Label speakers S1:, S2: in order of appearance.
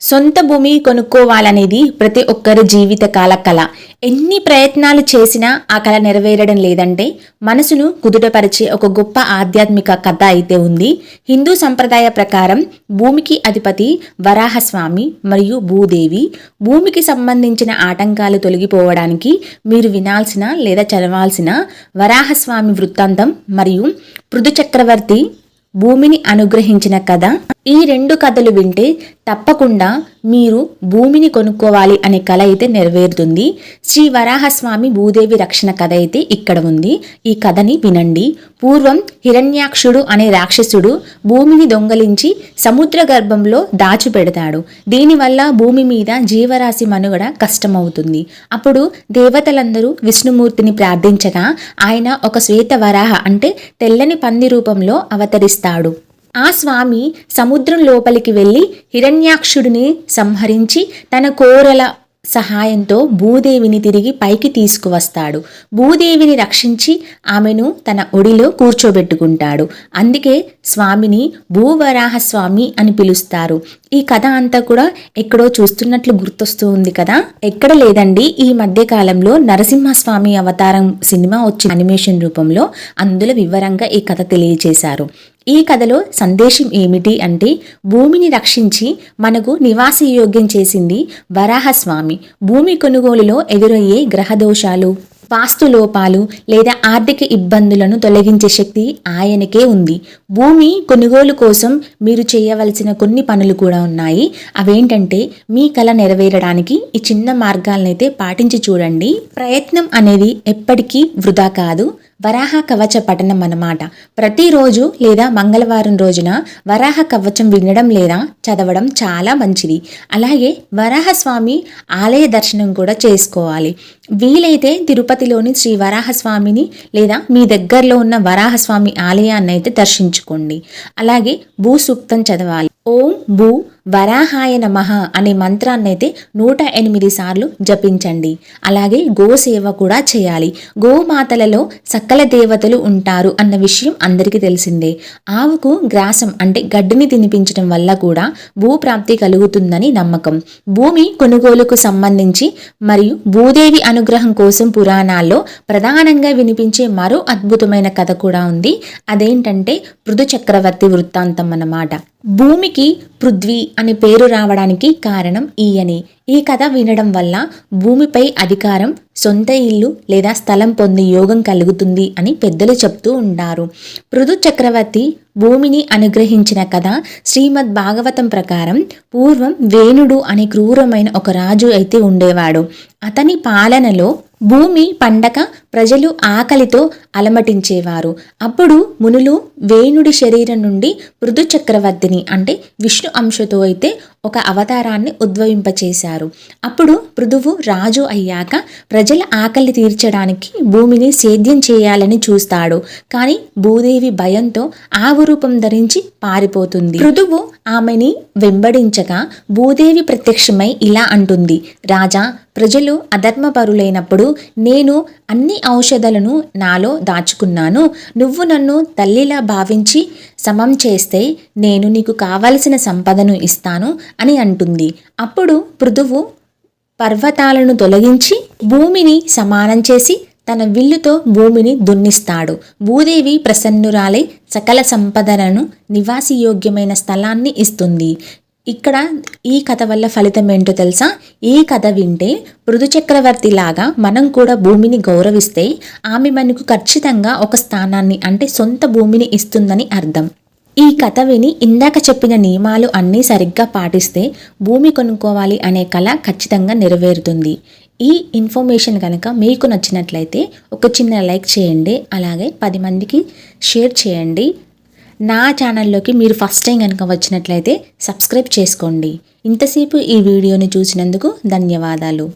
S1: సొంత భూమి కొనుక్కోవాలనేది ప్రతి ఒక్కరి జీవితకాల కల. ఎన్ని ప్రయత్నాలు చేసినా ఆ కల నెరవేరడం లేదంటే మనసును కుదుటపరిచే ఒక గొప్ప ఆధ్యాత్మిక కథ అయితే ఉంది. హిందూ సంప్రదాయ ప్రకారం భూమికి అధిపతి వరాహస్వామి మరియు భూదేవి. భూమికి సంబంధించిన ఆటంకాలు తొలగిపోవడానికి మీరు వినాల్సిన లేదా చదవాల్సిన వరాహస్వామి వృత్తాంతం మరియు పృథు చక్రవర్తి భూమిని అనుగ్రహించిన కథ. ఈ రెండు కథలు వింటే తప్పకుండా మీరు భూమిని కొనుక్కోవాలి అనే కల అయితే నెరవేరుతుంది. శ్రీ వరాహస్వామి భూదేవి రక్షణ కథ అయితే ఇక్కడ ఉంది. ఈ కథని వినండి. పూర్వం హిరణ్యాక్షుడు అనే రాక్షసుడు భూమిని దొంగలించి సముద్ర గర్భంలో దాచిపెడతాడు. దీనివల్ల భూమి మీద జీవరాశి మనుగడ కష్టమవుతుంది. అప్పుడు దేవతలందరూ విష్ణుమూర్తిని ప్రార్థించగా ఆయన ఒక శ్వేత వరాహ అంటే తెల్లని పంది రూపంలో అవతరిస్తాడు. ఆ స్వామి సముద్రం లోపలికి వెళ్ళి హిరణ్యాక్షుడిని సంహరించి తన కోరల సహాయంతో భూదేవిని తిరిగి పైకి తీసుకువస్తాడు. భూదేవిని రక్షించి ఆమెను తన ఒడిలో కూర్చోబెట్టుకుంటాడు. అందుకే స్వామిని భూవరాహస్వామి అని పిలుస్తారు. ఈ కథ అంతా కూడా ఎక్కడో చూస్తున్నట్లు గుర్తొస్తూ ఉంది కదా? ఎక్కడ లేదండి, ఈ మధ్య కాలంలో నరసింహస్వామి అవతారం సినిమా వచ్చిన అనిమేషన్ రూపంలో అందులో వివరంగా ఈ కథ తెలియజేశారు. ఈ కథలో సందేశం ఏమిటి అంటే, భూమిని రక్షించి మనకు నివాసయోగ్యం చేసింది వరాహస్వామి. భూమి కొనుగోలులో ఎదురయ్యే గ్రహదోషాలు, వాస్తులోపాలు లేదా ఆర్థిక ఇబ్బందులను తొలగించే శక్తి ఆయనకే ఉంది. భూమి కొనుగోలు కోసం మీరు చేయవలసిన కొన్ని పనులు కూడా ఉన్నాయి. అవేంటంటే, మీ కల నెరవేరడానికి ఈ చిన్న మార్గాలనైతే పాటించి చూడండి. ప్రయత్నం అనేది ఎప్పటికీ వృధా కాదు. వరాహ కవచ పఠనం అన్నమాట. ప్రతిరోజు లేదా మంగళవారం రోజున వరాహ కవచం వినడం లేదా చదవడం చాలా మంచిది. అలాగే వరాహస్వామి ఆలయ దర్శనం కూడా చేసుకోవాలి. వీలైతే తిరుపతిలోని శ్రీ వరాహస్వామిని లేదా మీ దగ్గరలో ఉన్న వరాహస్వామి ఆలయాన్ని అయితే దర్శించుకోండి. అలాగే భూసూక్తం చదవాలి. ఓం భూ వరాహాయ నమః అనే మంత్రాన్ని అయితే 108 సార్లు జపించండి. అలాగే గోసేవ కూడా చేయాలి. గోమాతలలో సకల దేవతలు ఉంటారు అన్న విషయం అందరికీ తెలిసిందే. ఆవుకు గ్రాసం అంటే గడ్డిని తినిపించడం వల్ల కూడా భూప్రాప్తి కలుగుతుందని నమ్మకం. భూమి కొనుగోలుకు సంబంధించి మరియు భూదేవి అనుగ్రహం కోసం పురాణాల్లో ప్రధానంగా వినిపించే మరో అద్భుతమైన కథ కూడా ఉంది. అదేంటంటే పృథు చక్రవర్తి వృత్తాంతం అన్నమాట. భూమికి పృథ్వీ అనే పేరు రావడానికి కారణం ఈయనే. ఈ కథ వినడం వల్ల భూమిపై అధికారం, సొంత ఇల్లు లేదా స్థలం పొందే యోగం కలుగుతుంది అని పెద్దలు చెప్తూ ఉంటారు. పృథు చక్రవర్తి భూమిని అనుగ్రహించిన కథ శ్రీమద్ భాగవతం ప్రకారం పూర్వం వేణుడు అనే క్రూరమైన ఒక రాజు అయితే ఉండేవాడు. అతని పాలనలో భూమి పండక ప్రజలు ఆకలితో అలమటించేవారు. అప్పుడు మునులు వేణుడి శరీరం నుండి పృథు చక్రవర్తిని అంటే విష్ణు అంశతో అయితే ఒక అవతారాన్ని ఉద్భవింపచేశారు. అప్పుడు పృథువు రాజు అయ్యాక ప్రజల ఆకలి తీర్చడానికి భూమిని సేద్యం చేయాలని చూస్తాడు. కానీ భూదేవి భయంతో ఆవు రూపం ధరించి పారిపోతుంది. పృథువు ఆమెని వెంబడించగా భూదేవి ప్రత్యక్షమై ఇలా అంటుంది, రాజా, ప్రజలు అధర్మపరులైనప్పుడు నేను అన్ని ఔషధాలను నాలో దాచుకున్నాను. నువ్వు నన్ను తల్లిలా భావించి సమం చేస్తే నేను నీకు కావలసిన సంపదను ఇస్తాను అని అంటుంది. అప్పుడు పృథువు పర్వతాలను తొలగించి భూమిని సమానం చేసి తన విల్లుతో భూమిని దున్నిస్తాడు. భూదేవి ప్రసన్నురాలై సకల సంపదలను నివాసయోగ్యమైన స్థలాన్ని ఇస్తుంది. ఇక్కడ ఈ కథ వల్ల ఫలితం ఏంటో తెలుసా? ఈ కథ వింటే పృథు చక్రవర్తి లాగా మనం కూడా భూమిని గౌరవిస్తే ఆమె మనకు ఖచ్చితంగా ఒక స్థానాన్ని అంటే సొంత భూమిని ఇస్తుందని అర్థం. ఈ కథ విని ఇందాక చెప్పిన నియమాలు అన్నీ సరిగ్గా పాటిస్తే భూమి కొనుక్కోవాలి అనే కళ ఖచ్చితంగా నెరవేరుతుంది. ఈ ఇన్ఫర్మేషన్ కనుక మీకు నచ్చినట్లయితే ఒక చిన్న లైక్ చేయండి. అలాగే 10 మందికి షేర్ చేయండి. నా ఛానల్లోకి మీరు ఫస్ట్ టైం కనుక వచ్చినట్లయితే సబ్స్క్రైబ్ చేసుకోండి. ఇంతసేపు ఈ వీడియోని చూసినందుకు ధన్యవాదాలు.